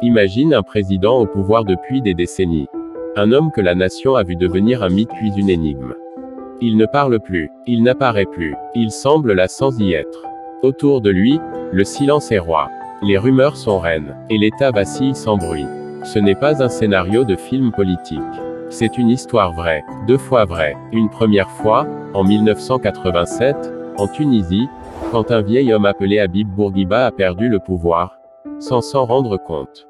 Imagine un président au pouvoir depuis des décennies. Un homme que la nation a vu devenir un mythe puis une énigme. Il ne parle plus, il n'apparaît plus, il semble là sans y être. Autour de lui, le silence est roi. Les rumeurs sont reines, et l'État vacille sans bruit. Ce n'est pas un scénario de film politique. C'est une histoire vraie, 2 fois vraie. Une première fois, en 1987, en Tunisie, quand un vieil homme appelé Habib Bourguiba a perdu le pouvoir, sans s'en rendre compte.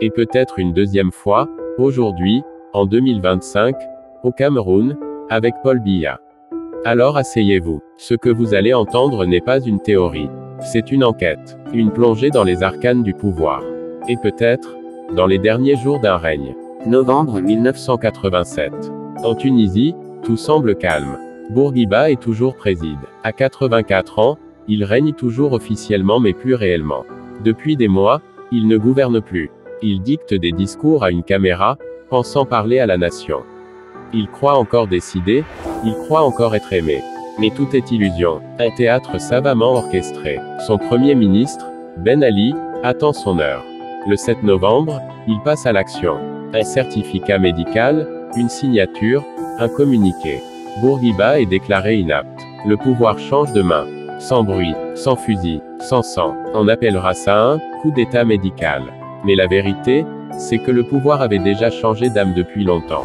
Et peut-être une deuxième fois, aujourd'hui, en 2025, au Cameroun, avec Paul Biya. Alors asseyez-vous. Ce que vous allez entendre n'est pas une théorie. C'est une enquête. Une plongée dans les arcanes du pouvoir. Et peut-être, dans les derniers jours d'un règne. Novembre 1987. En Tunisie, tout semble calme. Bourguiba est toujours préside. À 84 ans, il règne toujours officiellement mais plus réellement. Depuis des mois, il ne gouverne plus. Il dicte des discours à une caméra, pensant parler à la nation. Il croit encore décider, il croit encore être aimé. Mais tout est illusion. Un théâtre savamment orchestré. Son premier ministre, Ben Ali, attend son heure. Le 7 novembre, il passe à l'action. Un certificat médical, une signature, un communiqué. Bourguiba est déclaré inapte. Le pouvoir change de main. Sans bruit, sans fusil, sans sang. On appellera ça un coup d'état médical. Mais la vérité, c'est que le pouvoir avait déjà changé d'âme depuis longtemps.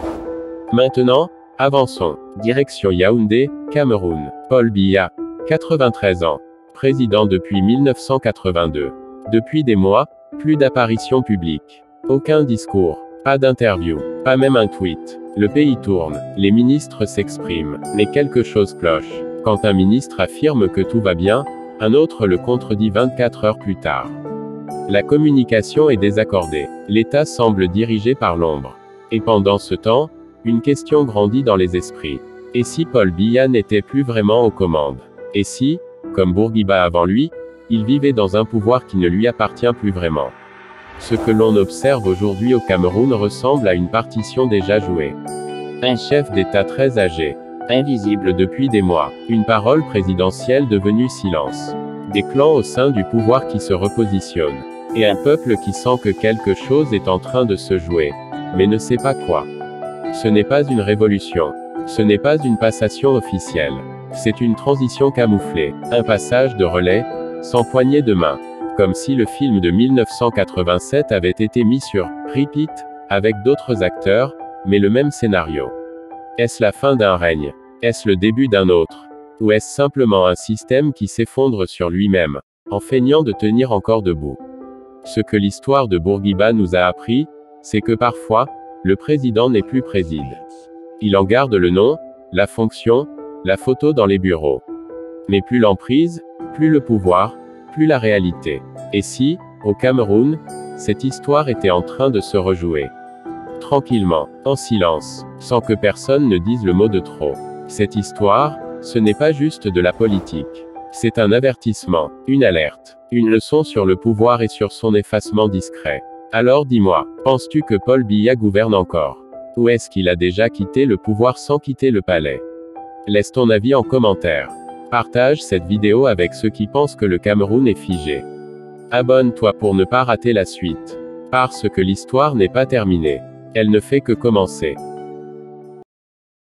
Maintenant, avançons. Direction Yaoundé, Cameroun. Paul Biya, 93 ans. Président depuis 1982. Depuis des mois, plus d'apparitions publiques. Aucun discours. Pas d'interview. Pas même un tweet. Le pays tourne. Les ministres s'expriment. Mais quelque chose cloche. Quand un ministre affirme que tout va bien, un autre le contredit 24 heures plus tard. La communication est désaccordée. L'État semble dirigé par l'ombre. Et pendant ce temps, une question grandit dans les esprits. Et si Paul Biya n'était plus vraiment aux commandes? Et si, comme Bourguiba avant lui, il vivait dans un pouvoir qui ne lui appartient plus vraiment? Ce que l'on observe aujourd'hui au Cameroun ressemble à une partition déjà jouée. Un chef d'État très âgé, invisible depuis des mois, une parole présidentielle devenue silence. Des clans au sein du pouvoir qui se repositionnent. Et un peuple qui sent que quelque chose est en train de se jouer, mais ne sait pas quoi. Ce n'est pas une révolution. Ce n'est pas une passation officielle. C'est une transition camouflée, un passage de relais, sans poignée de main. Comme si le film de 1987 avait été mis sur repeat, avec d'autres acteurs, mais le même scénario. Est-ce la fin d'un règne? Est-ce le début d'un autre? Ou est-ce simplement un système qui s'effondre sur lui-même, en feignant de tenir encore debout? Ce que l'histoire de Bourguiba nous a appris, c'est que parfois, le président n'est plus préside. Il en garde le nom, la fonction, la photo dans les bureaux. Mais plus l'emprise, plus le pouvoir, plus la réalité. Et si, au Cameroun, cette histoire était en train de se rejouer? Tranquillement, en silence, sans que personne ne dise le mot de trop. Cette histoire, ce n'est pas juste de la politique. C'est un avertissement, une alerte, une leçon sur le pouvoir et sur son effacement discret. Alors dis-moi, penses-tu que Paul Biya gouverne encore? Ou est-ce qu'il a déjà quitté le pouvoir sans quitter le palais? Laisse ton avis en commentaire. Partage cette vidéo avec ceux qui pensent que le Cameroun est figé. Abonne-toi pour ne pas rater la suite. Parce que l'histoire n'est pas terminée. Elle ne fait que commencer.